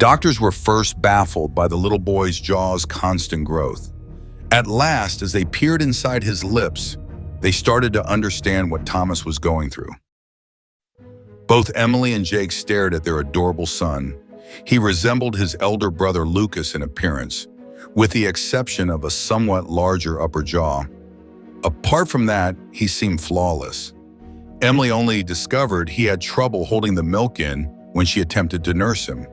Doctors were first baffled by the little boy's jaw's constant growth. At last, as they peered inside his lips, they started to understand what Thomas was going through. Both Emily and Jake stared at their adorable son. He resembled his elder brother Lucas in appearance, with the exception of a somewhat larger upper jaw. Apart from that, he seemed flawless. Emily only discovered he had trouble holding the milk in when she attempted to nurse him.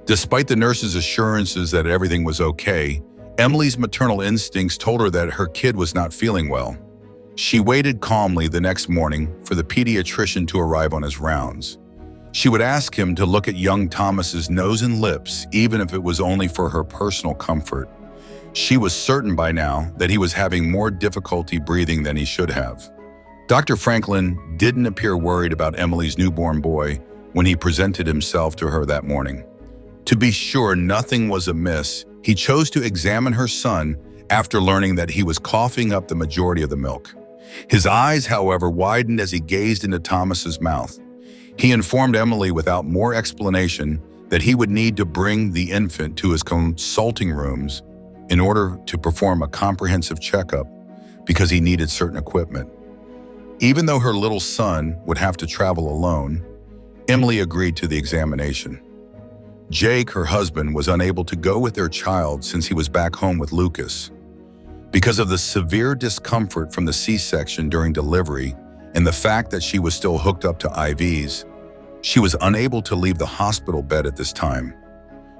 Despite the nurse's assurances that everything was okay, Emily's maternal instincts told her that her kid was not feeling well. She waited calmly the next morning for the pediatrician to arrive on his rounds. She would ask him to look at young Thomas's nose and lips, even if it was only for her personal comfort. She was certain by now that he was having more difficulty breathing than he should have. Dr. Franklin didn't appear worried about Emily's newborn boy when he presented himself to her that morning. To be sure nothing was amiss, he chose to examine her son after learning that he was coughing up the majority of the milk. His eyes, however, widened as he gazed into Thomas's mouth. He informed Emily without more explanation that he would need to bring the infant to his consulting rooms in order to perform a comprehensive checkup because he needed certain equipment. Even though her little son would have to travel alone, Emily agreed to the examination. Jake, her husband, was unable to go with their child since he was back home with Lucas. Because of the severe discomfort from the C-section during delivery and the fact that she was still hooked up to IVs, she was unable to leave the hospital bed at this time.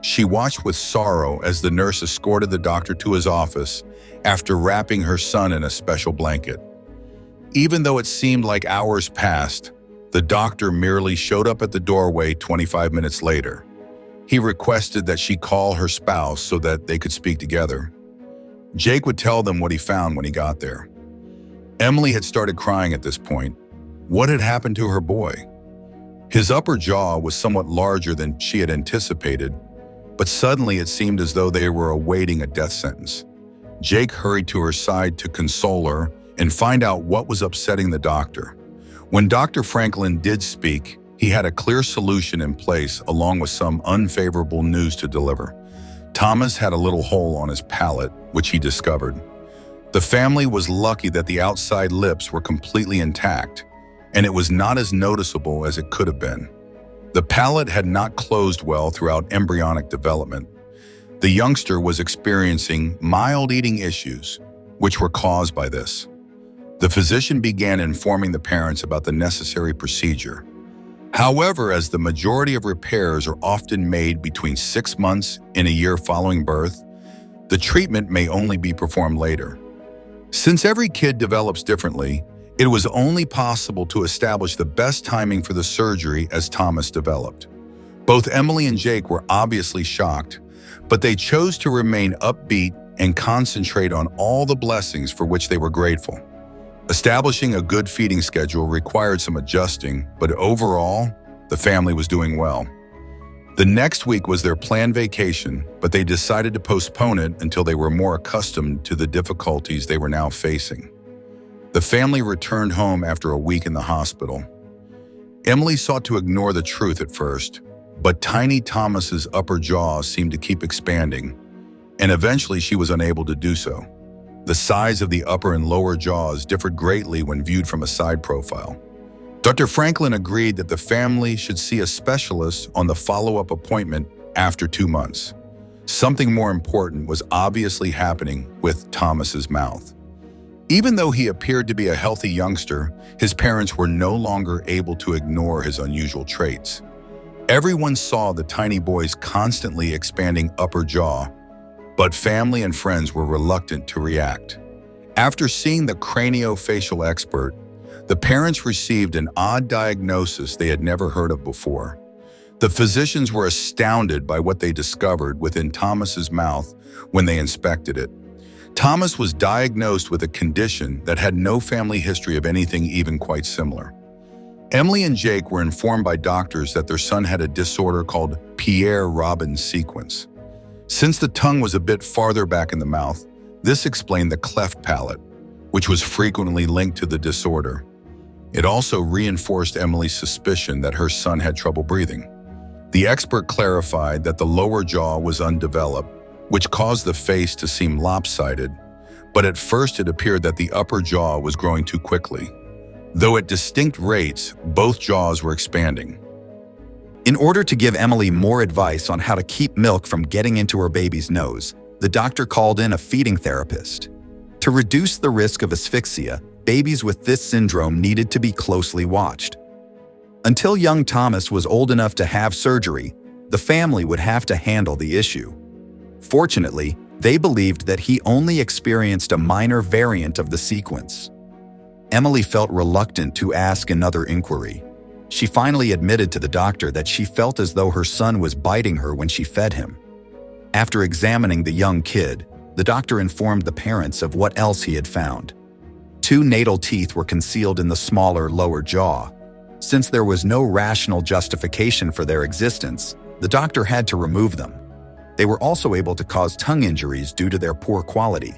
She watched with sorrow as the nurse escorted the doctor to his office after wrapping her son in a special blanket. Even though it seemed like hours passed, the doctor merely showed up at the doorway 25 minutes later. He requested that she call her spouse so that they could speak together. Jake would tell them what he found when he got there. Emily had started crying at this point. What had happened to her boy? His upper jaw was somewhat larger than she had anticipated, but suddenly it seemed as though they were awaiting a death sentence. Jake hurried to her side to console her and find out what was upsetting the doctor. When Dr. Franklin did speak, he had a clear solution in place along with some unfavorable news to deliver. Thomas had a little hole on his palate, which he discovered. The family was lucky that the outside lips were completely intact, and it was not as noticeable as it could have been. The palate had not closed well throughout embryonic development. The youngster was experiencing mild eating issues, which were caused by this. The physician began informing the parents about the necessary procedure. However, as the majority of repairs are often made between 6 months and a year following birth, the treatment may only be performed later. Since every kid develops differently, it was only possible to establish the best timing for the surgery as Thomas developed. Both Emily and Jake were obviously shocked, but they chose to remain upbeat and concentrate on all the blessings for which they were grateful. Establishing a good feeding schedule required some adjusting, but overall, the family was doing well. The next week was their planned vacation, but they decided to postpone it until they were more accustomed to the difficulties they were now facing. The family returned home after a week in the hospital. Emily sought to ignore the truth at first, but tiny Thomas's upper jaw seemed to keep expanding, and eventually she was unable to do so. The size of the upper and lower jaws differed greatly when viewed from a side profile. Dr. Franklin agreed that the family should see a specialist on the follow-up appointment after 2 months. Something more important was obviously happening with Thomas's mouth. Even though he appeared to be a healthy youngster, his parents were no longer able to ignore his unusual traits. Everyone saw the tiny boy's constantly expanding upper jaw, but family and friends were reluctant to react. After seeing the craniofacial expert, the parents received an odd diagnosis they had never heard of before. The physicians were astounded by what they discovered within Thomas's mouth when they inspected it. Thomas was diagnosed with a condition that had no family history of anything even quite similar. Emily and Jake were informed by doctors that their son had a disorder called Pierre-Robin sequence. Since the tongue was a bit farther back in the mouth, this explained the cleft palate, which was frequently linked to the disorder. It also reinforced Emily's suspicion that her son had trouble breathing. The expert clarified that the lower jaw was undeveloped, which caused the face to seem lopsided, but at first it appeared that the upper jaw was growing too quickly. Though at distinct rates, both jaws were expanding. In order to give Emily more advice on how to keep milk from getting into her baby's nose, the doctor called in a feeding therapist. To reduce the risk of asphyxia, babies with this syndrome needed to be closely watched. Until young Thomas was old enough to have surgery, the family would have to handle the issue. Fortunately, they believed that he only experienced a minor variant of the sequence. Emily felt reluctant to ask another inquiry. She finally admitted to the doctor that she felt as though her son was biting her when she fed him. After examining the young kid, the doctor informed the parents of what else he had found. 2 natal teeth were concealed in the smaller lower jaw. Since there was no rational justification for their existence, the doctor had to remove them. They were also able to cause tongue injuries due to their poor quality.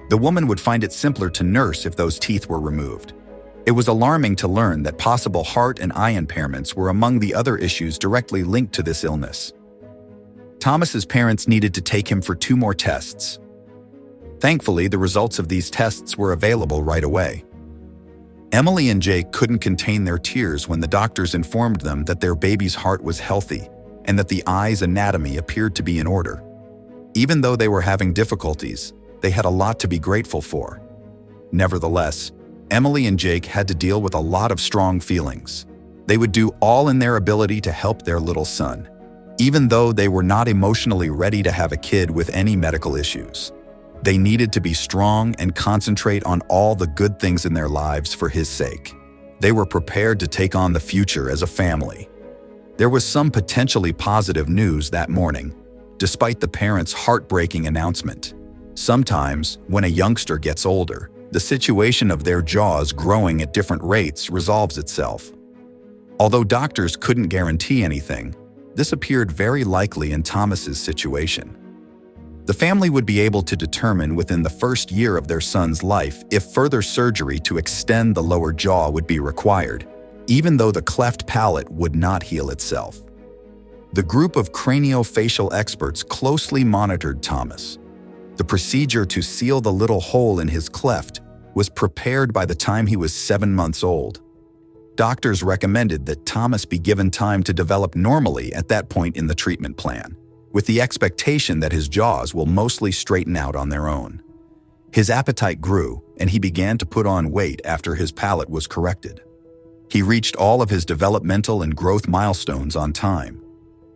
The woman would find it simpler to nurse if those teeth were removed. It was alarming to learn that possible heart and eye impairments were among the other issues directly linked to this illness. Thomas's parents needed to take him for 2 more tests. Thankfully, the results of these tests were available right away. Emily and Jake couldn't contain their tears when the doctors informed them that their baby's heart was healthy and that the eye's anatomy appeared to be in order. Even though they were having difficulties, they had a lot to be grateful for. Nevertheless, Emily and Jake had to deal with a lot of strong feelings. They would do all in their ability to help their little son, even though they were not emotionally ready to have a kid with any medical issues. They needed to be strong and concentrate on all the good things in their lives for his sake. They were prepared to take on the future as a family. There was some potentially positive news that morning, despite the parents' heartbreaking announcement. Sometimes, when a youngster gets older, the situation of their jaws growing at different rates resolves itself. Although doctors couldn't guarantee anything, this appeared very likely in Thomas's situation. The family would be able to determine within the first year of their son's life if further surgery to extend the lower jaw would be required, even though the cleft palate would not heal itself. The group of craniofacial experts closely monitored Thomas. The procedure to seal the little hole in his cleft was prepared by the time he was 7 months old. Doctors recommended that Thomas be given time to develop normally at that point in the treatment plan, with the expectation that his jaws will mostly straighten out on their own. His appetite grew, and he began to put on weight after his palate was corrected. He reached all of his developmental and growth milestones on time.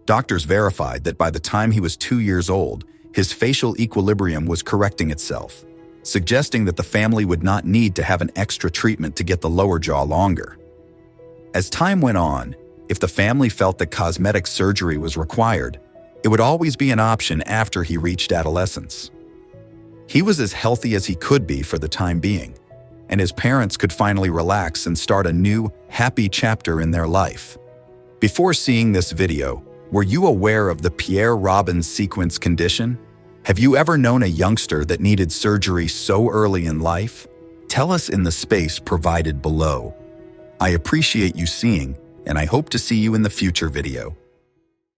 Doctors verified that by the time he was 2 years old, his facial equilibrium was correcting itself, suggesting that the family would not need to have an extra treatment to get the lower jaw longer. As time went on, if the family felt that cosmetic surgery was required, it would always be an option after he reached adolescence. He was as healthy as he could be for the time being, and his parents could finally relax and start a new, happy chapter in their life. Before seeing this video, were you aware of the Pierre-Robin sequence condition? Have you ever known a youngster that needed surgery so early in life? Tell us in the space provided below. I appreciate you seeing, and I hope to see you in the future video.